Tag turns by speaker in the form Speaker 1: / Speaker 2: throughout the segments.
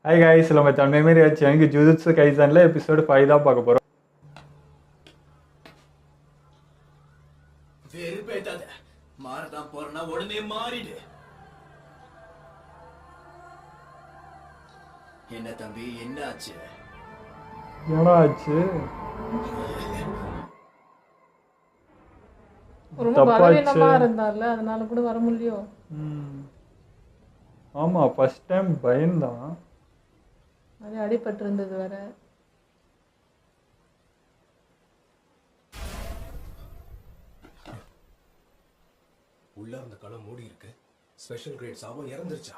Speaker 1: Hi guys, நம்ம தமிழ் ஆச்சு எனக்கு ஜுஜுட்சு கைசனில் எபிசோடு 5 தான் பார்க்க போகிறோம்.
Speaker 2: வெறுப்பேத்தாத, மாறதான் போறனா உடனே மாறிடு. என்ன தம்பி, என்ன ஆச்சு?
Speaker 1: என்னடா ஆச்சு?
Speaker 3: ரொம்ப பலவீனமா இருந்தால அதனால கூட வர முடியும்.
Speaker 1: ஆமா, ஃபர்ஸ்ட் டைம் பயந்தான்.
Speaker 3: அது அடிபட்டு இருந்தது வேற.
Speaker 4: உள்ள அந்த களம் மூடி இருக்கு. ஸ்பெஷல் கிரேட் சாவம் இறந்துருச்சா?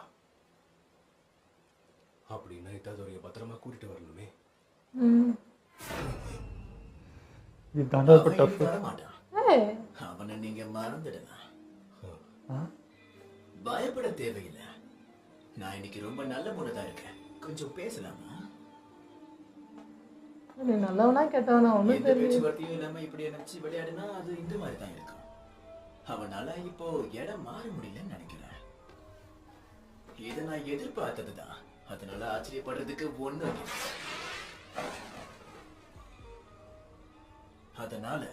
Speaker 4: அப்படின்னா இத்தாதோரிய பத்திரமா கூட்டிட்டு வரணுமே.
Speaker 2: அவனை நீங்க மறந்துடலாம். பயப்பட தேவையில்லை. நான் இன்னைக்கு ரொம்ப நல்ல பொண்ணுதான் இருக்கேன். கொஞ்சம் பேசலாமா?
Speaker 3: நீ நல்லவனா கெட்டவனா ஒண்ணும் தெரியல.
Speaker 2: பேச்சுவார்த்தையும் இல்லாம இப்படி நினைச்சு விளையாடுனா அது இந்த மாதிரி தான் இருக்கும். அவனால இப்போ இடம் மாற முடியலன்னு நினைக்கிறேன். இதை நான் எதிர்பார்த்ததுதான். அதனால ஆச்சரியப்படுறதுக்கு ஒண்ணு. அதனால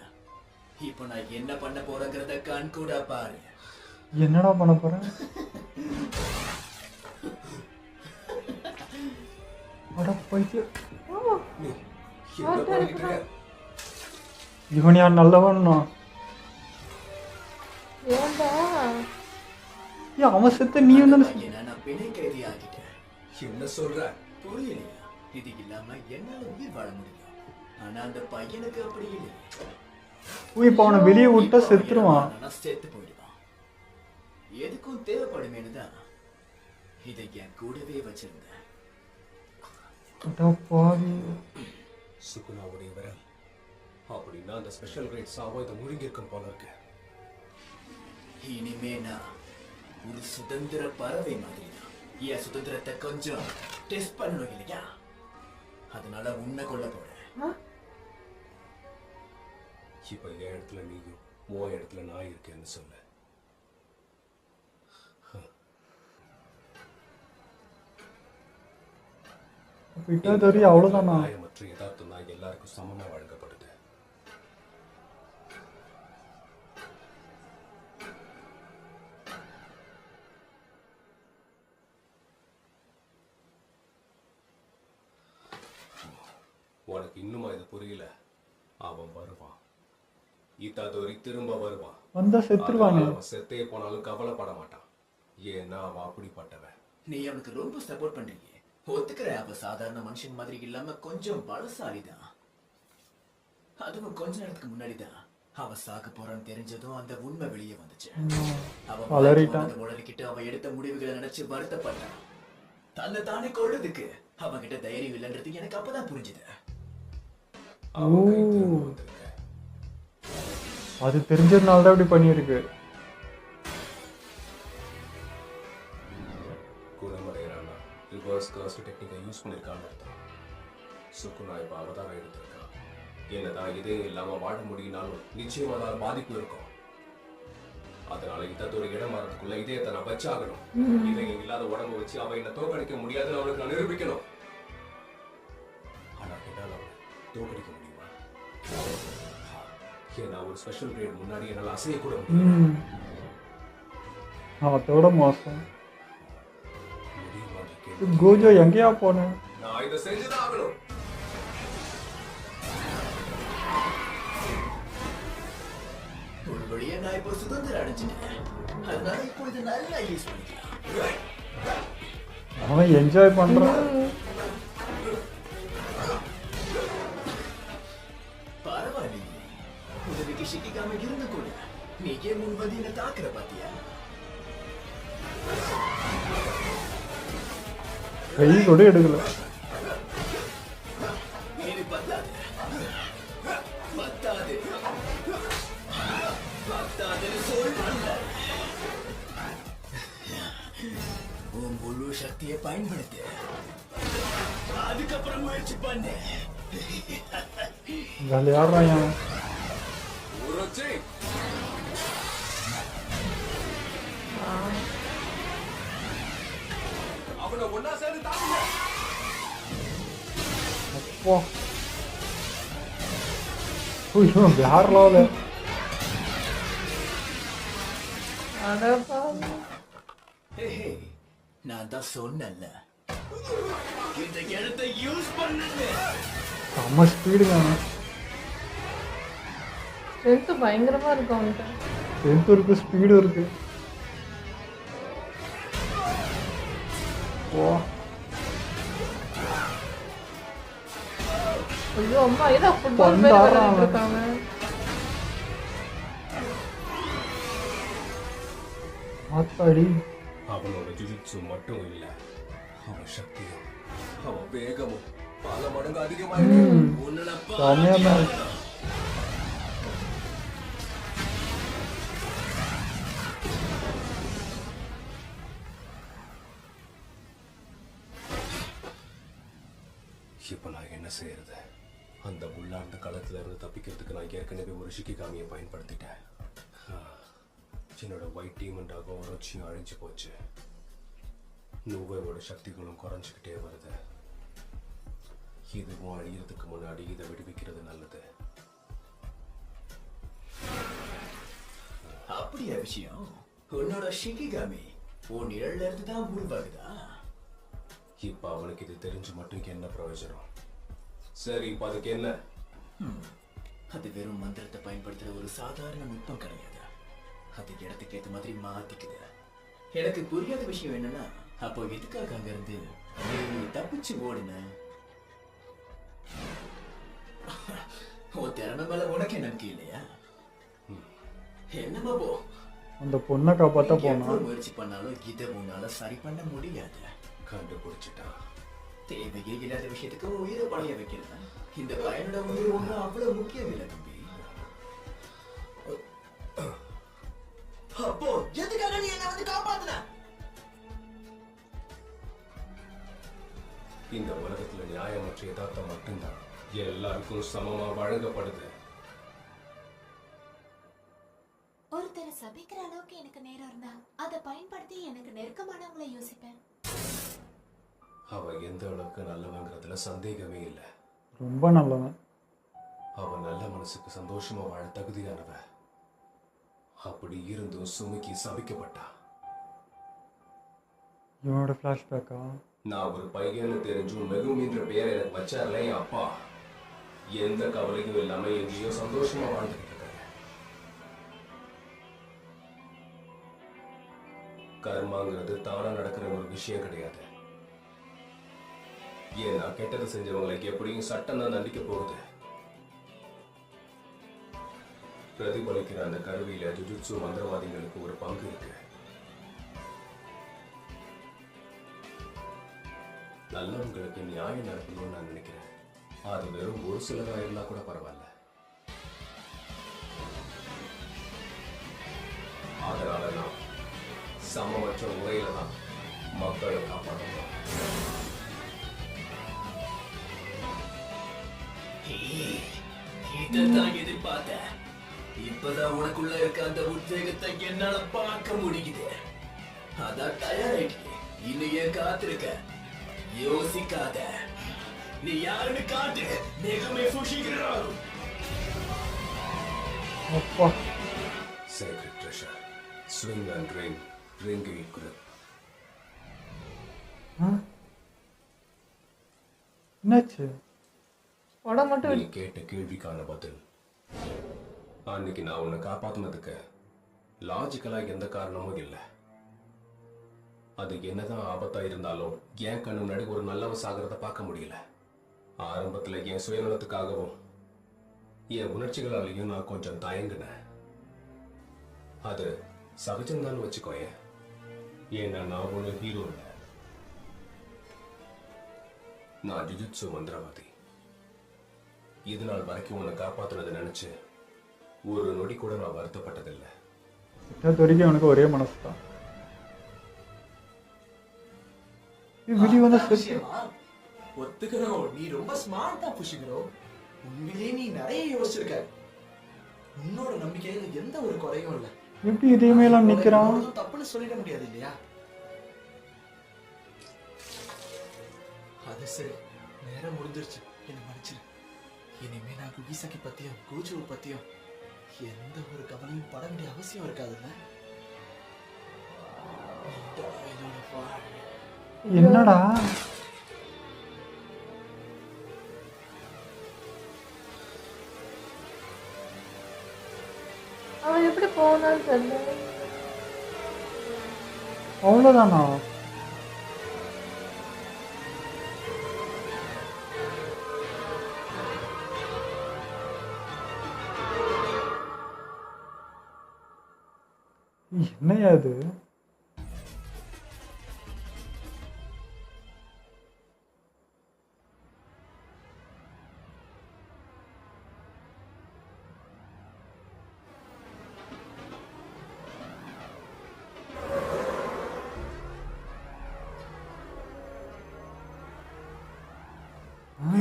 Speaker 2: இப்போ நான் என்ன பண்ண போறேங்கிறத கண் கூட பாரு.
Speaker 1: என்னடா பண்ண போறேன்? இவன் யார் நல்லவன்னா? அவன் செத்த நீ
Speaker 2: நான் பிணை கைதி ஆகிட்டேன்.
Speaker 4: என்ன சொல்ற?
Speaker 2: புரியலையா? இது இல்லாம என்னால உயிர் வாழ முடியும். ஆனா அந்த பையனுக்கு அப்படி இல்லை.
Speaker 1: இப்ப அவனை வெளியே விட்டா செத்துருவான்.
Speaker 2: செத்து போயிடுவான். எதுக்கும் தேவைப்படுமேனு தான் இதை என் கூடவே வச்சிருந்தேன்.
Speaker 4: சுகுணாவுடைய விரல். அப்படின்னா அந்த ஸ்பெஷல் கிரேட் சாவம் இதை முழுங்கி இருக்கும் போல இருக்கு.
Speaker 2: இனிமே நான் ஒரு சுதந்திர பறவை மாதிரி தான். என் சுதந்திரத்தை கொஞ்சம் டெஸ்ட் பண்ணணும் இல்லையா? அதனால உன்னை கொல்ல போறேன்.
Speaker 4: இப்ப என் இடத்துல நீயும், உன் இடத்துல நான் இருக்கேன்னு சொல்ல.
Speaker 1: அவ்வளவுதானா?
Speaker 4: மற்ற யதார்த்தம் தான் எல்லாருக்கும் சமமா வழங்கப்படுது. உனக்கு இன்னுமா இது புரியல? அவன் வருவான். இத்தாதோரி திரும்ப வருவான்.
Speaker 1: வந்தா செத்துருவானே.
Speaker 4: அவன் செத்தே போனாலும் கவலைப்பட மாட்டான். ஏன்னா அவன் அப்படிப்பட்டவன்.
Speaker 2: நீ அவனுக்கு ரொம்ப சப்போர்ட் பண்றீங்க. ஒத்துக்கிற. அவ சாதாரண மனுஷன் மாதிரி இல்லாம கொஞ்சம் பலசாலிதான். அதுவும் கொஞ்ச நேரத்துக்கு முன்னாடிதான் அவ சாக போறான்னு தெரிஞ்சதும் அந்த உண்மை வெளியே வந்துச்சு. அவன் உடலிக்கிட்டு அவ எடுத்த முடிவுகளை நினைச்சு வருத்தப்பட்டான். தன்னை தானே கொள்றதுக்கு அவன்கிட்ட தைரியம் இல்லைன்றது எனக்கு அப்பதான் புரிஞ்சுது.
Speaker 1: அது தெரிஞ்சதுனால தான் இப்படி பண்ணியிருக்கு.
Speaker 4: குணமடைகிறானா ரிவர்ஸ் காஸ்ட் டெக்னிக்கை யூஸ் பண்ணியிருக்கான்னு அர்த்தம். சுகுணா இப்போ அவதாரம் எடுத்திருக்கான். என்னதான் இதே இல்லாம வாழ முடியினாலும் நிச்சயம் அதால பாதிப்பு இருக்கும். அதனால இத்தோட இடம் மாறதுக்குள்ள இதயத்தை நான் வச்சாகணும். இதயம் இல்லாத உடம்பு வச்சு அவ என்ன தோக்கடிக்க முடியாதுன்னு அவளுக்கு நான் நிரூபிக்கணும். ஆனா என்னால தோக்கடிக்க முடியுமா? ஏன்னா ஒரு ஸ்பெஷல் கிரேட் முன்னாடி என்னால அசைய கூட முடியும்.
Speaker 1: அவத்தோட மோசம். கோஜோ எங்கேயா போன?
Speaker 4: நான் இதை செஞ்சுதான் ஆகணும்.
Speaker 2: ஒரு வழியா நான் இப்போ சுதந்திரம் அடைஞ்சிட்டேன். அதனால இப்போ இதை நல்லா யூஸ் பண்ணிக்கலாம்.
Speaker 1: அவன் என்ஜாய் பண்றான்.
Speaker 2: பரவாயில்லையே, உதவிக்கு சிக்கிக்காம இருந்து கூட நீக்கே முன் வந்து என்ன தாக்குற பாத்தியா?
Speaker 1: கை கூட எடுக்கல.
Speaker 2: இது பத்தாது பத்தாது பத்தாதுன்னு சொல்றேன்ல. உன் முழு சக்தியை பயன்படுத்து. அதுக்கப்புறம் முயற்சி பண்ணு.
Speaker 1: விளையாடுறான்.
Speaker 4: அவனை ஒன்னா சேர்ந்து தாக்குங்க.
Speaker 1: வா ஐயோ வேற லெவலு.
Speaker 3: அடப்பா.
Speaker 2: ஹே ஹே, நான் தான் சொன்னேன்ல, இந்த இடத்தை யூஸ் பண்ணுங்க.
Speaker 1: செம்ம ஸ்பீடுங்க அவன்.
Speaker 3: ஸ்ட்ரென்த் பயங்கரமா இருக்கும் அவன்கிட்ட.
Speaker 1: ஸ்ட்ரென்த்தும் இருக்கு ஸ்பீடும் இருக்கு. வா
Speaker 3: ஐயோ அம்மா ஏதோ ஃபுட்பால்
Speaker 1: பந்து
Speaker 3: மேல
Speaker 1: ஆடுறான்
Speaker 3: விளையாடிட்டு
Speaker 1: அவன்.
Speaker 3: இருக்காங்க.
Speaker 1: ஆத்தாடி.
Speaker 4: அவனோட ஜுஜுட்சு மட்டும் இல்ல, அவன் சக்தியும் அவன் வேகமும் பல மடங்கு அதிகமாயிருக்கு.
Speaker 2: உன்னோட
Speaker 1: செமையா தான்.
Speaker 4: இப்ப நான் என்ன செய்யறது? அந்த உள்ளார்ந்த களத்துல இருந்து தப்பிக்கிறதுக்கு நான் ஏற்கனவே ஒரு ஷிகிகாமியை பயன்படுத்திட்டேன். என்னோட ஒயிட் டீமண்ட் ருச்சியும் அழிஞ்சு போச்சு. நுவையோட சக்திகளும் குறைஞ்சுக்கிட்டே வருது. இதுவும் அழியறதுக்கு முன்னாடி இதை விடுவிக்கிறது நல்லது.
Speaker 2: அப்படியா விஷயம்? உன்னோட ஷிகிகாமி உன் நிழல்ல இருந்து தான் உருவாகுதா?
Speaker 4: இப்ப அவனுக்கு இது தெரிஞ்சு மட்டும் என்ன பிரயோஜனம்? சரி, இப்ப அதுக்கு என்ன?
Speaker 2: அது வெறும் மந்திரத்தை பயன்படுத்துற ஒரு சாதாரண நுட்பம் கிடையாது. அது இடத்துக்கு ஏத்த மாதிரி மாத்திக்குது. எனக்கு புரியாத விஷயம் என்னன்னா, அப்போ எதுக்காக அங்க இருந்து நீ தப்பிச்சு ஓடுன? உன் திறமை மேல உனக்கு நம்பிக்கை இல்லையா? என்னமா போ,
Speaker 1: அந்த பொண்ணை காப்பாற்ற போனா
Speaker 2: எவ்வளவு முயற்சி பண்ணாலும் இதை உன்னால சரி பண்ண முடியாது.
Speaker 4: கண்டுபிடிச்சிட்டான்.
Speaker 2: தேவையே இல்லாத விஷயத்துக்கு உயிரை பழைய வைக்கிறதா? இந்த பையனோட உயிர் ஒண்ணு அவ்வளவு முக்கியம் இல்லை தம்பி. அப்போ எதுக்காக நீ என்ன வந்து காப்பாத்துன?
Speaker 4: இந்த உலகத்துல நியாயமற்ற யதார்த்தம் மட்டும்தான் எல்லாருக்கும் சமமா வழங்கப்படுது.
Speaker 5: ஒருத்தரை சபிக்கிற அளவுக்கு எனக்கு நேரம் இருந்தா அதை பயன்படுத்தி எனக்கு நெருக்கமானவங்களை யோசிப்பேன்.
Speaker 4: அவன் எந்த அளவுக்கு நல்லவங்கிறதுல சந்தேகமே இல்லை.
Speaker 1: ரொம்ப நல்லவன்.
Speaker 4: அவன் நல்ல மனசுக்கு சந்தோஷமா வாழ தகுதியானவன். அப்படி இருந்தும் சுமிக்கு சபிக்கப்பட்டா.
Speaker 1: இவனோட ஃப்ளாஷ்பேக்கா?
Speaker 4: நான் ஒரு பையன்னு தெரிஞ்சும் மெகுமின்ற பெயரை எனக்கு வச்சார்ல என் அப்பா. எந்த கவலையும் இல்லாம எங்கேயோ சந்தோஷமா வாழ்ந்துகிட்டு இருக்காங்க. கர்மாங்கிறது தானா நடக்கிற ஒரு விஷயம் கிடையாது. ஏன்னா கெட்டது செஞ்சவங்களுக்கு எப்படியும் சட்டம் தான் தண்டிக்க போகுது. பிரதிபலிக்கிற அந்த கருவியில ஜுஜுட்சு மந்திரவாதிகளுக்கு ஒரு பங்கு இருக்கு. நல்லவங்களுக்கு நியாயம் நடக்கணும்னு நான் நினைக்கிறேன். அது வெறும் ஒரு சிலரா இருந்தா கூட பரவாயில்ல. அதனால நான் சமமற்ற முறையில தான் மக்களை காப்பாற்றணும்.
Speaker 2: இதான் எதிர்பார்த்த. இப்பதான் உனக்குள்ள இருக்க அந்த உத்வேகத்தை என்னால பார்க்க முடியுது. அதான் தயாராயிட்டு இன்னும் ஏன் காத்திருக்க? யோசிக்காத. நீ யாருன்னு காட்டு. மெகுமி ஃபுஷிகிரோ.
Speaker 1: அப்பா.
Speaker 4: Sacred treasure. Swing and ring. Ring it grip.
Speaker 1: என்னாச்சு?
Speaker 3: உடம்பு மட்டும்
Speaker 4: நீ கேட்ட கேள்விக்கான பதில். அன்னைக்கு நான் உன்னை காப்பாத்தினதுக்கு லாஜிக்கலா எந்த காரணமும் இல்லை. அது என்னதான் ஆபத்தா இருந்தாலும் என் கண்ணு முன்னாடி ஒரு நல்லவன் சாகிறத பார்க்க முடியல. ஆரம்பத்துல என் சுயநலத்துக்காகவும் என் உணர்ச்சிகளாலையும் நான் கொஞ்சம் தயங்கினேன். அது சகஜம்தான் வச்சுக்கோயேன். ஏன்னா நான் ஒண்ணு ஹீரோ இல்லை. நான் ஜுஜுட்சு மந்திரவாதி. இது நாள் வரைக்கும் உன்னை காப்பாத்துனதை நினைச்சு ஒரு நொடி கூட நான் வருத்தப்பட்டதில்லை.
Speaker 1: வரைக்கும் அவனுக்கு ஒரே மனசு தான். வெளியே வந்த
Speaker 2: ஒத்துக்கிறோம். நீ ரொம்ப ஸ்மார்ட்டா புஷிக்கிறோம். உண்மையிலேயே நீ நிறைய யோசிச்சிருக்க. உன்னோட நம்பிக்கையில எந்த ஒரு குறையும் இல்ல.
Speaker 1: எப்படி இதையுமே எல்லாம் நிக்கிறான்?
Speaker 2: தப்புன்னு சொல்லிட முடியாது இல்லையா? அது சரி, நேரம் முடிஞ்சிருச்சு. என்ன மன்னிச்சிரு. இனிமே நான் குகிசாக்கி பத்தியும் கூஜுவை பத்தியும் எந்த ஒரு கவலையும் பட வேண்டிய அவசியம் இருக்காதுல்ல. இதோட வாழ்.
Speaker 1: என்னடா
Speaker 3: அவன் எப்படி போனான்னு தெரியல.
Speaker 1: அவ்வளோதானா? என்னையா அது?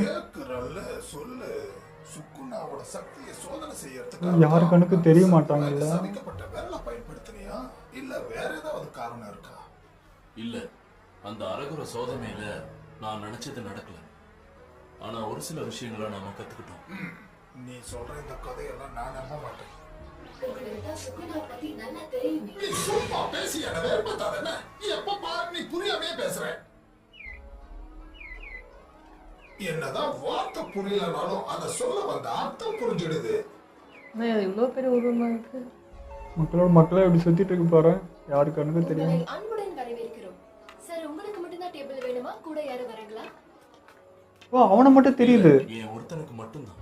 Speaker 6: கேக்குறல்ல, சொல்லு. சுக்குனாவோட சக்தியை சோதனை செய்யறதுக்கு
Speaker 1: யாரு கண்ணுக்கு தெரிய மாட்டாங்கல்ல?
Speaker 6: சதிக்கப்பட்ட விரலை பயன்படுத்தினியா இல்ல வேற ஏதாவது காரணம் இருக்கா?
Speaker 7: இல்ல, அந்த அரகுர சோதனையில நான் நினைச்சது நடக்கல. ஆனா ஒரு சில விஷயங்களை நாம கத்துக்கிட்டோம்.
Speaker 6: நீ சொல்ற இந்த கதையெல்லாம் நான் நம்ப மாட்டேன்.
Speaker 5: உங்களுக்கு தான் சுகுணாவை பத்தி நல்லா தெரியுமே.
Speaker 6: நீ சும்மா பேசி என்ன வேறுபட்டாதானே? எப்ப பாரு நீ புரியாமே பேசுற. என்னதான் வார்த்தை புரியலனாலும் அந்த சொல்ல வந்த அர்த்தம் புரிஞ்சிடுது.
Speaker 3: ஆனா இது இவ்வளோ பெரிய உருவமா இருக்கு.
Speaker 1: மக்களே இப்படி சுத்திட்டு இருக்கு பாரு. யாரு கண்ணுக்கு தெரியும்?
Speaker 5: உங்களை அன்புடன் வரவேற்கிறோம். சார், உங்களுக்கு மட்டும்தான் டேபிள் வேணுமா? கூட யாரும் வரங்களா?
Speaker 1: ஓ, அவனை மட்டும் தெரியுது.
Speaker 7: என் ஒருத்தனுக்கு மட்டும்தான்.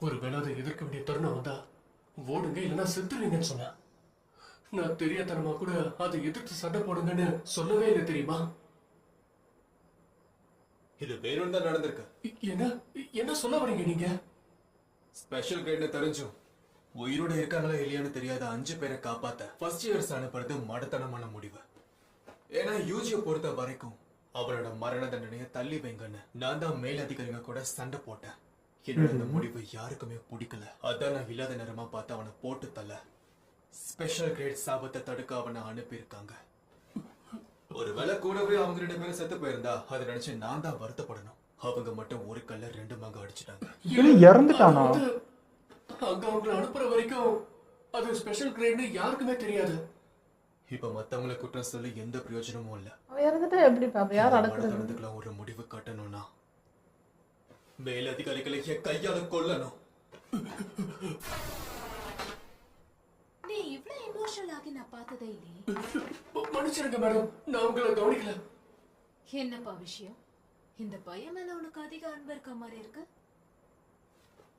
Speaker 4: ஒருவேளை அதை எதிர்க்க வேண்டிய தருணம் வந்தா ஓடுங்க, இல்லைன்னா செத்துருவீங்கன்னு சொன்னா. நான் தெரியாதனமா கூட அதை எதிர்த்து சண்டை போடுங்கன்னு சொல்லவே இல்லை தெரியுமா?
Speaker 8: இது வேணும்னு தான் நடந்திருக்கு.
Speaker 4: என்ன என்ன சொல்ல வரீங்க நீங்க?
Speaker 8: ஸ்பெஷல் கிரேட்னு தெரிஞ்சும் உயிரோட இருக்காங்களா இல்லையான்னு தெரியாத 5 பேரை காப்பாத்த ஃபர்ஸ்ட் இயர்ஸ் அனுப்புறது மடத்தனமான முடிவு. ஏன்னா யூஜியை பொறுத்த வரைக்கும் அவரோட மரண தண்டனையை தள்ளி வைங்கன்னு நான் தான் மேலதிகாரிங்க கூட சண்டை போட்டேன். என்னோட அந்த முடிவு யாருக்குமே பிடிக்கல. அதான் நான் இல்லாத நேரமா பார்த்து அவனை போட்டு தள்ள ஸ்பெஷல் கிரேட் சாபத்தை தடுக்க அவனை அனுப்பியிருக்காங்க. ஒருவேளை கூடவே அவங்க 2 பேரும் செத்து போயிருந்தா அதை நினைச்சு நான் தான் வருத்தப்படணும். அவங்க மட்டும் ஒரு கல்ல 2 மாங்க அடிச்சிட்டாங்க.
Speaker 1: இறந்துட்டானா?
Speaker 4: அங்க அவங்களை அனுப்புற வரைக்கும் அது ஸ்பெஷல் கிரேட்னு யாருக்குமே தெரியாது.
Speaker 8: இப்ப மத்தவங்களை குற்றம் சொல்லி எந்த பிரயோஜனமும் இல்ல.
Speaker 3: அவன் இறந்துட்டா எப்படி பாப்பா? யார் அடக்குறது?
Speaker 8: நடந்துக்கலாம். ஒரு முடிவு கட்டணும்னா மேலதிகாரிகளை என் கையால கொல்லணும்.
Speaker 5: நீ இவ்ளோ எமோஷனல் ஆகி நான் பார்த்ததே இல்லையே.
Speaker 4: மன்னிச்சிருங்க மேடம், நான் உங்களை கவனிக்கல.
Speaker 5: என்னப்பா விஷயம்? இந்த பையன் மேல உனக்கு அதிக அன்பு இருக்க மாதிரி இருக்கு.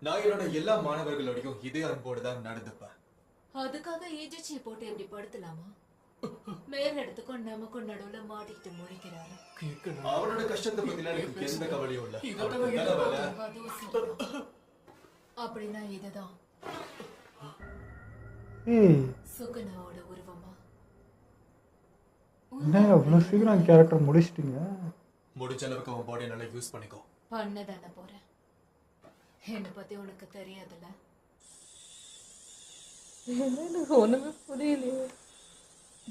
Speaker 8: நான் என்னோட எல்லா மாணவர்களோடையும் இதே அன்போடு தான் நடந்துப்பேன்.
Speaker 5: அதுக்காக ஏஜென்சி போட்டு எப்படி படுத்தலாமா? மேல் இடத்துக்கும் நமக்கும் நடுவுல மாட்டிக்கிட்டு முழிக்கிறாரு.
Speaker 4: கேட்கணும்.
Speaker 8: அவனோட கஷ்டத்தை பத்திலாம் எனக்கு எந்த கவலையும் இல்ல.
Speaker 4: இதோட
Speaker 8: அவனுக்கு வேலை வேலை.
Speaker 5: அதுவும் சரிதான். அப்படின்னா இதுதான்
Speaker 1: ஏய்,
Speaker 5: சுகுணாவோட உருவமா?
Speaker 1: என்ன அவ்வளோ சீக்கிரம் கேரக்டர் முடிச்சிட்டீங்க?
Speaker 8: முடிஞ்ச அளவுக்கு அவன் பாடியை நல்லா யூஸ் பண்ணிக்கோ.
Speaker 5: பண்ணதானே போறேன். என்னை பத்தி உனக்கு தெரியாதுல்ல?
Speaker 3: எனக்கு ஒண்ணுமே புரியலையே.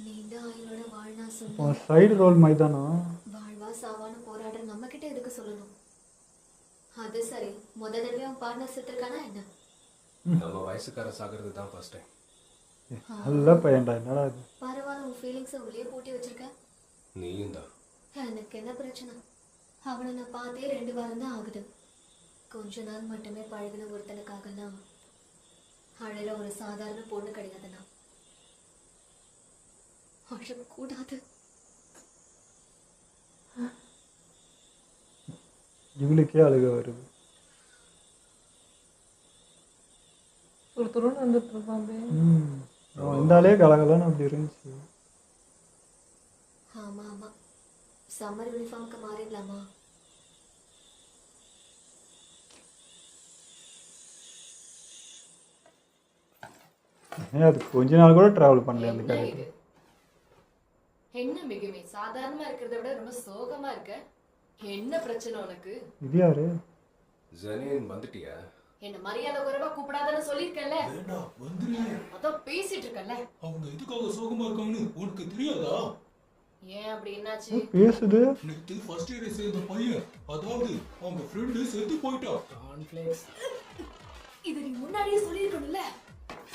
Speaker 5: நீண்ட ஆயுளோட வாழ்னா
Speaker 1: இப்போ
Speaker 5: சொன்னா
Speaker 1: சைடு ரோல் மாதிரி தானா?
Speaker 5: வாழ்வா சாவான்னு போராடுற நம்ம கிட்ட எதுக்கு சொல்லணும்? அது சரி, முதல்ல அவன் பார்ட்னர் செத்துருக்கானா என்ன?
Speaker 4: நம்ம வயசுக்கார சாகிறது தான் ஃபர்ஸ்ட் டைம்.
Speaker 1: நல்ல பையன்டா. என்னடா இது?
Speaker 5: பரவாயில்ல, உன் ஃபீலிங்ஸை உள்ளே பூட்டி வச்சிருக்க.
Speaker 4: நீயும் தான்.
Speaker 5: எனக்கு என்ன பிரச்சனை? அவனை நான் பார்த்தே 2 வாரம் தான் ஆகுது. கொஞ்ச நாள் மட்டுமே பழகின ஒருத்தனுக்காகலாம் அழற ஒரு சாதாரண பொண்ணு கிடையாதுண்ணா. அழக்கூடாது.
Speaker 1: இவளுக்கே அழுக வருது.
Speaker 3: ஒரு துருன்னு வந்துட்டு இருப்பான்.
Speaker 1: அவன் இருந்தாலே கலகலன்னு அப்படி இருந்துச்சு.
Speaker 5: ஆமா ஆமா, சம்மர் யூனிஃபார்முக்கு மாறிடலாமா?
Speaker 1: ஏன் அது கொஞ்ச நாள் கூட டிராவல் பண்ணல அந்த
Speaker 5: என்ன
Speaker 1: கேரக்டர்.
Speaker 5: இது? என்ன மிகுமே சாதாரணமா இருக்கிறத விட ரொம்ப சோகமா இருக்க. என்ன பிரச்சனை உனக்கு?
Speaker 1: இது யாரு?
Speaker 4: ஜெனின் வந்துட்டியா?
Speaker 9: என்ன மரியாதை குறைவா கூப்பிடாதன்னு சொல்லிருக்கேன்ல.
Speaker 7: வேண்டாம் வந்துரு.
Speaker 9: அதான் பேசிட்டு இருக்கேன்ல.
Speaker 7: அவங்க எதுக்காக சோகமா இருக்காங்கன்னு உனக்கு தெரியாதா?
Speaker 9: ஏன் அப்படி என்னாச்சு?
Speaker 1: பேசுது.
Speaker 7: நேத்து ஃபர்ஸ்ட் இயர் சேர்ந்த பையன், அதாவது அவங்க ஃப்ரெண்டு செத்து போயிட்டா.
Speaker 2: கான்ஃபிளிக்ஸ்.
Speaker 9: இது நீ முன்னாடியே சொல்லிருக்கணும்ல.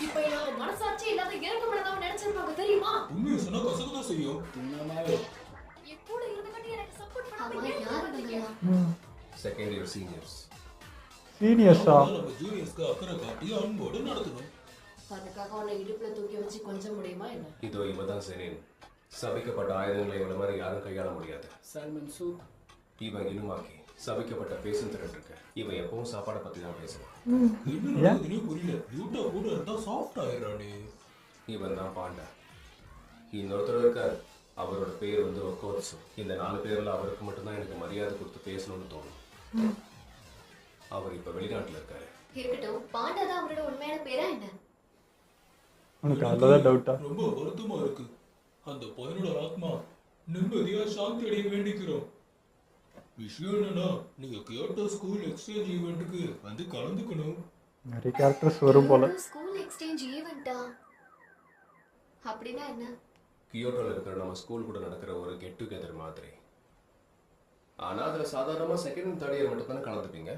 Speaker 9: இப்ப என்னோட மனசாட்சி இல்லாத இறக்கப்படாதவன் நினைச்சிருப்பாங்க தெரியுமா?
Speaker 7: உண்மையை சொன்னா கசகதான் செய்யும்.
Speaker 9: என் கூட இருந்தவங்க எனக்கு சப்போர்ட்
Speaker 5: ஆமா
Speaker 9: பண்ணாம
Speaker 5: யார் இவங்கெல்லாம்?
Speaker 4: Second year seniors.
Speaker 1: சீனியர்ஸா?
Speaker 7: நம்ம ஜூனியர்ஸ்க்கு அக்கறை காட்டி அன்போடு நடத்தணும்.
Speaker 9: அதுக்காக உன்னை இடுப்புல தூக்கி வச்சு கொஞ்சம் முடியுமா என்ன?
Speaker 4: இதோ இவதான் செனேன். சபிக்கப்பட்ட ஆயுதங்களை இவள மாதிரி யாரும் கையாள முடியாது.
Speaker 2: Salmond soup.
Speaker 4: இவன் இனுமாக்கி சபிக்கப்பட்ட பேசும் திறன் இருக்கு. இவன் எப்பவும் சாப்பாடை பத்தி தான் பேசுவான்.
Speaker 7: என்ன நடக்குதுன்னே புரியல. யூட்டா கூட இருந்தா சாஃப்ட் ஆயிடுறானே.
Speaker 4: இவன் தான் பாண்டா. இன்னொருத்தர் இருக்கார். அவரோட பேர் வந்து ஒக்கோத்சு. இந்த 4 பேர்ல அவருக்கு மட்டும்தான் எனக்கு மரியாதை கொடுத்து பேசணும்னு தோணும். அவர் இப்ப வெளிநாட்டுல இருக்காரு.
Speaker 5: இருக்கட்டும், பாண்டா தான் அவரோட உண்மையான பேரா என்ன?
Speaker 1: உனக்கு அதுதான் டவுட்டா?
Speaker 7: ரொம்ப வருத்தமா இருக்கு. அந்த பையனோட ஆத்மா நிம்மதியா சாந்தி அடைய வேண்டிக்கிறோம். விஷயம் என்னன்னா, நீங்க கியோட்டோ ஸ்கூல் எக்ஸ்சேஞ்ச் ஈவெண்ட்டுக்கு வந்து கலந்துக்கணும்.
Speaker 1: நிறைய கேரக்டர்ஸ் வரும் போல.
Speaker 5: ஸ்கூல் எக்ஸ்சேஞ்ச் ஈவெண்டா? அப்படின்னா என்ன?
Speaker 4: கியோட்டோல இருக்கிற நம்ம ஸ்கூல் கூட நடக்கிற ஒரு கெட் டுகெதர் மாதிரி. ஆனா அதுல சாதாரணமா செகண்ட் அண்ட் தேர்ட் இயர் மட்டும் தானே கலந்துப்பீங்க.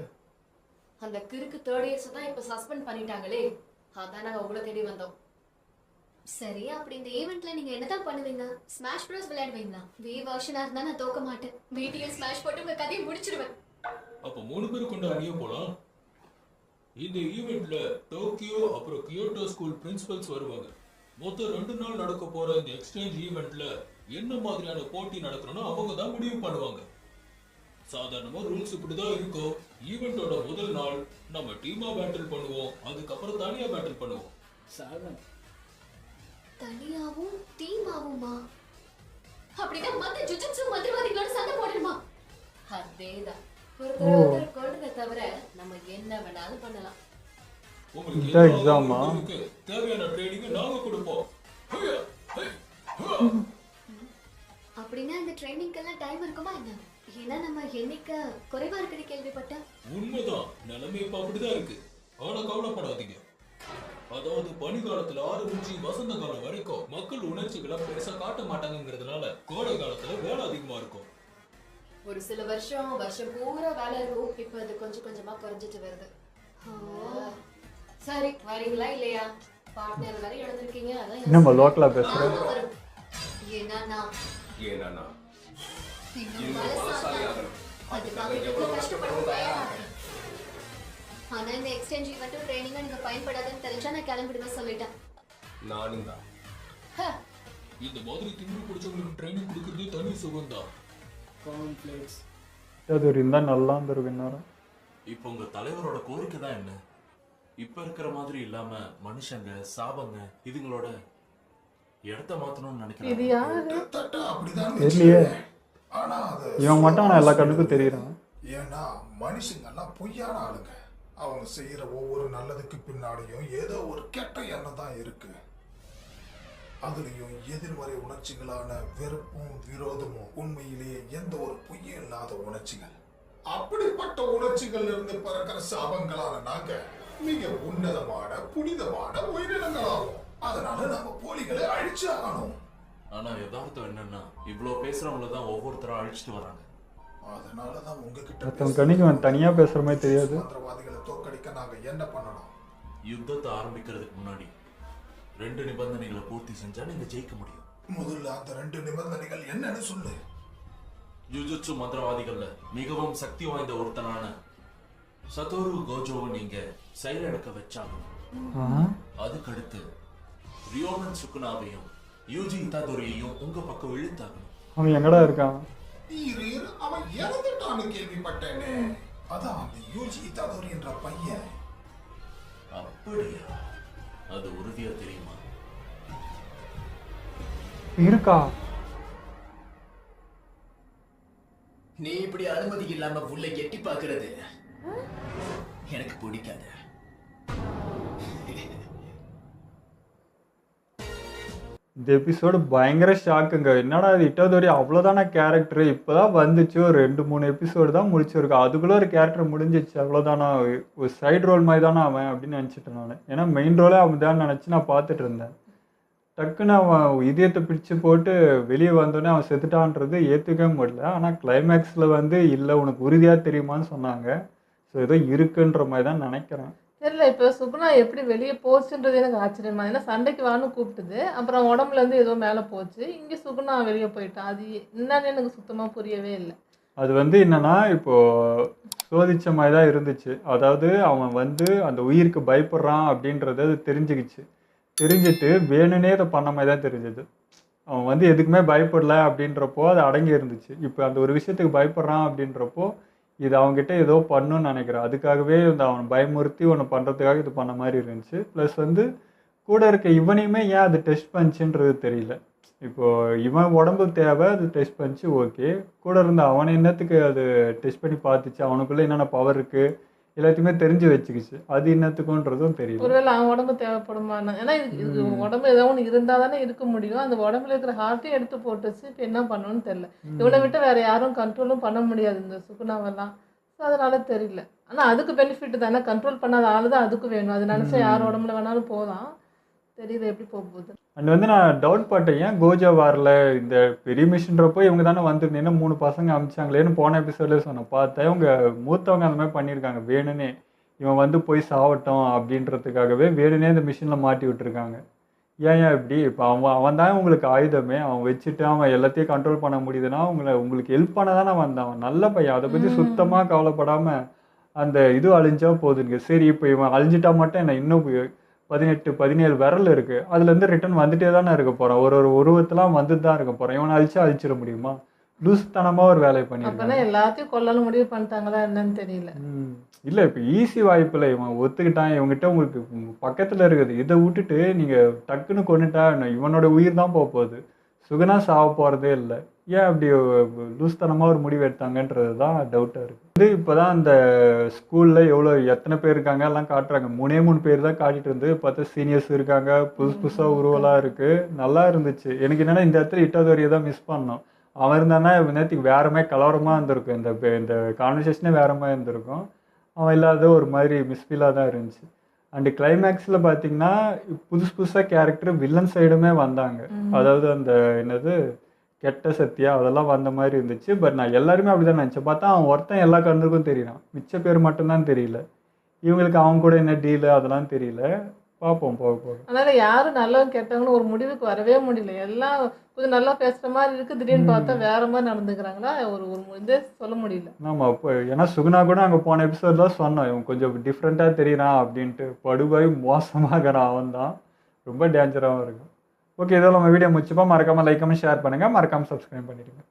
Speaker 9: அந்த கிறுக்கு தேர்ட் இயர்ஸ் தான் இப்ப சஸ்பெண்ட் பண்ணிட்டாங்களே. அதான் நாங்க உங்களை தேடி வந்தோம்.
Speaker 5: சரி, அப்படி இந்த ஈவெண்ட்ல நீங்க என்னதான் பண்ணுவீங்க? ஸ்மாஷ் ப்ரோஸ் விளையாடுவீங்களா? வி வெர்ஷனா இருந்தா நான் தோக்க மாட்டேன். வீடியோ ஸ்மாஷ் போட்டு உங்க கதையை முடிச்சிடுவேன்.
Speaker 7: அப்ப 3 பேர் கொண்டு அணிய போலாம். இந்த ஈவெண்ட்ல டோக்கியோ அப்புறம் கியோட்டோ ஸ்கூல் பிரின்சிபல்ஸ் வருவாங்க. மொத்தம் 2 நாள் நடக்க போற இந்த எக்ஸ்சேஞ்ச் ஈவெண்ட்ல என்ன மாதிரியான போட்டி நடக்கணும்னு அவங்க தான் முடிவு பண்ணுவாங்க. சாதாரணமா ரூல்ஸ் இப்படிதான் இருக்கும். ஈவெண்டோட முதல் நாள் நம்ம டீமா பேட்டில் பண்ணுவோம். அதுக்கப்புறம் தனியா பேட்டில் பண்ணுவோம்.
Speaker 2: சல்மன்.
Speaker 5: தனியாவும் டீமாவுமா? அப்படின்னா மத்த ஜுஜுட்சு மந்திரவாதிகளோட சண்டை போடணுமா?
Speaker 9: அதேதான். ஒருத்தர் கொள்றதை தவிர நம்ம என்ன வேணாலும் பண்ணலாம்.
Speaker 7: உங்களுக்கு
Speaker 1: இந்த
Speaker 7: எல்லா
Speaker 1: exam-ஆ?
Speaker 7: ஆளுங்களுக்கு தேவையான ட்ரைனிங் நாங்க கொடுப்போம். ஹையா, ஹை, ஹா.
Speaker 5: அப்படின்னா இந்த ட்ரைனிங்க்கெல்லாம் டைம் இருக்குமா என்ன? ஏன்னா நம்ம எண்ணிக்கை குறைவா இருக்குன்னு கேள்விப்பட்டேன்.
Speaker 7: உண்மைதான். நிலைமை இப்ப அப்படிதான் இருக்கு. ஆனா கவலைப்படாதீங்க. அதாவது பனிக்காலத்துல ஆரம்பிச்சு வசந்த காலம் வரைக்கும் மக்கள் உணர்ச்சிகளை பெருசா காட்ட மாட்டாங்கிறதுனால கோடை காலத்துல வேலை அதிகமா இருக்கும்.
Speaker 9: ஒரு சில வருஷம் பூரா வேலை இருக்கும். இப்ப அது கொஞ்சம் கொஞ்சமா குறைஞ்சிட்டு வருது. சரி, வரீங்களா இல்லையா? பார்ட்னர் வரை எழுந்திருக்கீங்க. அதான்
Speaker 1: நம்ம லோக்கலா பேசுறேன்.
Speaker 5: ஏன்னா நான்
Speaker 4: ஏன்னா
Speaker 5: இன்னும் பலசாலியாகணும். அதுக்காக எவ்வளவு கஷ்டப்படவும் தயாரா இருக்கேன். ஆனா இந்த எக்ஸ்சேஞ்ச் ஈவெண்ட்டும் ட்ரைனிங்கும் நீங்க பயன்படாதுன்னு தெரிஞ்சா நான் கிளம்பிடுவேன் சொல்லிட்டேன்.
Speaker 4: நானும் தான்.
Speaker 7: இந்த மாதிரி திமிரு பிடிச்சவங்களுக்கு ட்ரைனிங் கொடுக்கறது தனி சுகம்தான்.
Speaker 2: கான்ஃபிளிக்ஸ்.
Speaker 1: அது ஒரு இருந்தா நல்லா இருந்திருக்கும் நேரம்.
Speaker 7: இப்போ உங்க தலைவரோட கோரிக்கை தான் என்ன? இப்ப இருக்கிற மாதிரி இல்லாம மனுஷங்க சாபங்க இதுங்களோட இடத்த மாத்தணும்னு
Speaker 3: இது
Speaker 7: நினைக்கிறேன்.
Speaker 3: யாரு?
Speaker 6: கிட்டத்தட்ட அப்படிதான்
Speaker 1: தெரியலையே.
Speaker 6: வச்சுக்கோங்க. ஆனா அது
Speaker 1: இவன் மட்டும் ஆனா எல்லா கண்ணுக்கும் தெரியறான்.
Speaker 6: ஏன்னா மனுஷங்கெல்லாம் பொய்யான ஆளுங்க. அவங்க செய்யற ஒவ்வொரு நல்லதுக்கு பின்னாடியும் ஏதோ ஒரு கெட்ட எண்ணம் தான் இருக்கு. அதுலயும் எதிர்மறை உணர்ச்சிகளான வெறுப்பும் விரோதமும் உண்மையிலேயே எந்த ஒரு பொய்யும் இல்லாத உணர்ச்சிகள். அப்படிப்பட்ட உணர்ச்சிகள் இருந்து பிறக்கிற சாபங்களான நாங்க மிக உன்னதமான புனிதமான உயிரினங்களாகும். அதனால நம்ம போலிகளை அழிச்சு ஆகணும்.
Speaker 7: ஆனா யதார்த்தம் என்னன்னா இவ்வளவு பேசுறவங்கள தான் ஒவ்வொருத்தரும் அழிச்சிட்டு வராங்க.
Speaker 6: அதனாலதான் உங்ககிட்ட
Speaker 1: மத்தவங்க கண்ணுக்கு அவன் தனியா பேசுற மாதிரி தெரியாது.
Speaker 6: மந்திரவாதிகளை தோற்கடிக்க நாங்க என்ன பண்ணணும்?
Speaker 7: யுத்தத்தை ஆரம்பிக்கிறதுக்கு முன்னாடி 2 நிபந்தனைகளை பூர்த்தி செஞ்சா நீங்க ஜெயிக்க முடியும்.
Speaker 6: முதல்ல அந்த 2 நிபந்தனைகள் என்னன்னு சொல்லு.
Speaker 7: ஜுஜுட்சு மந்திரவாதிகள்ல மிகவும் சக்தி வாய்ந்த ஒருத்தனான சதோரு கோஜோவை நீங்க செயலிழக்க வச்சாகணும். அதுக்கடுத்து ரியோனன் சுக்குனாவையும் யூஜி இத்தாதோரியையும் உங்க பக்கம் இழுத்தாகணும்.
Speaker 1: அவன் எங்கடா இருக்கான்?
Speaker 6: அவன் இறந்துட்டான்னு கேள்விப்பட்டேனே. அதான் அந்த யூஜி இத்தாதோரி என்ற பையன்.
Speaker 7: அப்படியா? அது உறுதியா தெரியுமா?
Speaker 1: இருக்கா?
Speaker 2: நீ இப்படி அனுமதி இல்லாம உள்ள எட்டி பாக்குறது எனக்கு பிடிக்காது.
Speaker 1: இந்த எபிசோடு பயங்கர ஷாக்குங்க. என்னடா இது இட்டாதோரி அவ்வளோதானா கேரக்டர், இப்போதான் வந்துச்சு, ஒரு 2-3 எபிசோடு தான் முடிச்சிருக்கோம், அதுக்குள்ளே ஒரு கேரக்டர் முடிஞ்சிச்சு, அவ்வளோதானா, ஒரு சைடு ரோல் மாதிரி தானே அவன் அப்படின்னு நினச்சிட்டேன் நான். ஏன்னா மெயின் ரோலே அவன் தான் நினச்சி நான் பார்த்துட்டு இருந்தேன். டக்குன்னு அவன் இதயத்தை பிடிச்சு போட்டு வெளியே வந்தோடனே அவன் செத்துட்டான்றது ஏற்றுக்கவே முடியல. ஆனால் கிளைமேக்ஸில் வந்து இல்லை உனக்கு உறுதியாக தெரியுமான்னு சொன்னாங்க. ஸோ ஏதோ இருக்குன்ற மாதிரி தான் நினைக்கிறேன்.
Speaker 3: தெரியல, இப்போ சுகுணா எப்படி வெளியே போச்சுன்றது எனக்கு ஆச்சரியமா. ஏன்னா சண்டைக்கு வான்னு கூப்பிட்டுது, அப்புறம் உடம்புலேருந்து ஏதோ மேலே போச்சு, இங்கே சுகுணா வெளியே போயிட்டான். அது என்னன்னு எனக்கு சுத்தமாக புரியவே இல்லை.
Speaker 1: அது வந்து என்னன்னா இப்போது சோதிச்ச மாதிரி தான் இருந்துச்சு. அதாவது அவன் வந்து அந்த உயிருக்கு பயப்படுறான் அப்படின்றது அது தெரிஞ்சுட்டு வேணும்னே அதை பண்ண மாதிரி தான் தெரிஞ்சது. அவன் வந்து எதுக்குமே பயப்படல அப்படின்றப்போ அது அடங்கி இருந்துச்சு. இப்போ அந்த ஒரு விஷயத்துக்கு பயப்படுறான் அப்படின்றப்போ இது அவங்ககிட்ட ஏதோ பண்ணுன்னு நினைக்கிறேன். அதுக்காகவே வந்து அவனை பயமுறுத்தி ஒன்று பண்ணுறதுக்காக இது பண்ண மாதிரி இருந்துச்சு. ப்ளஸ் வந்து கூட இருக்க இவனையுமே ஏன் அது டெஸ்ட் பண்ணிச்சுன்றது தெரியல. இப்போது இவன் உடம்பு தேவை, அது டெஸ்ட் பண்ணிச்சு, ஓகே. கூட இருந்த அவனை என்னத்துக்கு அது டெஸ்ட் பண்ணி பார்த்துச்சு, அவனுக்குள்ளே என்னென்ன பவர் இருக்குது எல்லாத்தையுமே தெரிஞ்சு வச்சுக்கிச்சு, அது என்னத்துக்குன்றதும் தெரியல.
Speaker 3: ஒருவேளை அவன் உடம்பு தேவைப்படுமான்னு. ஏன்னா இது உடம்பு ஏதோ ஒன்று இருந்தால் தானே இருக்க முடியும். அந்த உடம்புல இருக்கிற ஹார்ட்டையும் எடுத்து போட்டுச்சு. இப்போ என்ன பண்ணணும்னு தெரியல. இவனை விட்டு வேற யாரும் கண்ட்ரோலும் பண்ண முடியாது இந்த சுகுணாவெல்லாம். ஸோ அதனால தெரியல. ஆனால் அதுக்கு பெனிஃபிட் தானே, கண்ட்ரோல் பண்ணாத ஆள் தான் அதுக்கு வேணும். அது நினச்சா யார் உடம்புல வேணாலும் போகலாம். தெரியல எப்படி போக போகுது.
Speaker 1: அண்ட் வந்து நான் டவுட் பட்டேன், ஏன் கோஜா வரல, இந்த பெரிய மிஷின்றப்போ இவங்க தானே வந்துருந்தேன்னா 3 பசங்க அமிச்சாங்களேன்னு போன எபிசோட்லேயே சொன்னேன். பார்த்தேன் இவங்க மூத்தவங்க அந்த மாதிரி பண்ணியிருக்காங்க. வேணுனே இவன் வந்து போய் சாவட்டும் அப்படின்றதுக்காகவே வேணுனே இந்த மிஷினில் மாட்டி விட்டுருக்காங்க. ஏன் இப்படி? இப்போ அவன் தான் உங்களுக்கு ஆயுதமே, அவன் வச்சுட்டு அவன் எல்லாத்தையும் கண்ட்ரோல் பண்ண முடியுதுன்னா உங்களுக்கு ஹெல்ப் பண்ண தானே வந்தான். அவன் நல்ல பையன், அதை பற்றி சுத்தமாக கவலைப்படாமல் அந்த இது அழிஞ்சா போதுங்க. சரி இப்போ இவன் அழிஞ்சிட்டா மட்டும் என்ன, இன்னும் 18-17 விரல் இருக்குது, அதுலேருந்து ரிட்டன் வந்துட்டே தானே இருக்க போகிறான். ஒரு உருவத்தெலாம் வந்துட்டு தான் இருக்க போகிறான். இவனை அழிச்சிட முடியுமா? லூசுத்தனமாக ஒரு வேலையை பண்ணியிருக்காங்க.
Speaker 3: எல்லாத்தையும் கொல்லணும் முடிவு பண்ணிட்டாங்களா என்னன்னு தெரியல.
Speaker 1: இல்லை இப்போ ஈஸி வாய்ப்பில் இவன் ஒத்துக்கிட்டான். இவங்ககிட்ட உங்களுக்கு பக்கத்தில் இருக்குது, இதை விட்டுட்டு நீங்கள் டக்குன்னு கொண்டுட்டா இவனோட உயிர் தான் போக போகுது. சுகுணா சாவ போகிறதே இல்லை. ஏன் அப்படி லூஸ்தனமாக ஒரு முடிவு எடுத்தாங்கன்றது தான் டவுட்டாக இருக்குது. இது இப்போ தான் அந்த ஸ்கூலில் எத்தனை பேர் இருக்காங்க எல்லாம் காட்டுறாங்க. 3 பேர் தான் காட்டிகிட்டு இருந்து பார்த்தா சீனியர்ஸ் இருக்காங்க, புதுசாக உருவலாம் இருக்குது, நல்லா இருந்துச்சு. எனக்கு என்னென்னா இந்த இடத்துல இட்டாதோரியை தான் மிஸ் பண்ணோம். அவன் இருந்தானா நேற்றுக்கு வேற மாதிரி கலவரமாக இருந்திருக்கும், இந்த கான்வர்சேஷனே வேற மாதிரி இருந்திருக்கும். அவன் இல்லாத ஒரு மாதிரி மிஸ்ஃபீலாக தான் இருந்துச்சு. அண்டு கிளைமேக்ஸில் பார்த்தீங்கன்னா புதுசாக கேரக்டர் வில்லன் சைடுமே வந்தாங்க. அதாவது அந்த என்னது கெட்ட சத்தியா அதெல்லாம் வந்த மாதிரி இருந்துச்சு. பட் நான் எல்லாருமே அப்படி தான் நினச்சேன். பார்த்தா அவன் ஒருத்தன் எல்லா கண்ணுக்கும் தெரியறான், மிச்ச பேர் மட்டும்தான் தெரியல. இவங்களுக்கு அவங்க கூட என்ன டீலு அதெல்லாம் தெரியல. பார்ப்போம் போக போக.
Speaker 3: அதனால் யாரும் நல்லவங்க கெட்டவங்கன்னு ஒரு முடிவுக்கு வரவே முடியல. எல்லாம் கொஞ்சம் நல்லா பேசுகிற மாதிரி இருக்குது, திடீர்னு பார்த்தா வேறு மாதிரி நடந்துக்கிறாங்களா, ஒரு இதே சொல்ல முடியல.
Speaker 1: ஆமாம். இப்போ ஏன்னா சுகுணா கூட அங்கே போன எபிசோட் தான் சொன்னோம், இவன் கொஞ்சம் டிஃப்ரெண்ட்டாக தெரியுறான் அப்படின்ட்டு. படுபாய் மோசமாகறான், அவன் தான் ரொம்ப டேஞ்சராகவும் இருக்கும். ஓகே, இதோ நம்ம வீடியோ முடிச்சுப்போம். மறக்காமல் லைக் பண்ணி ஷேர் பண்ணுங்கள், மறக்காமல் சப்ஸ்கிரைப் பண்ணிடுங்க.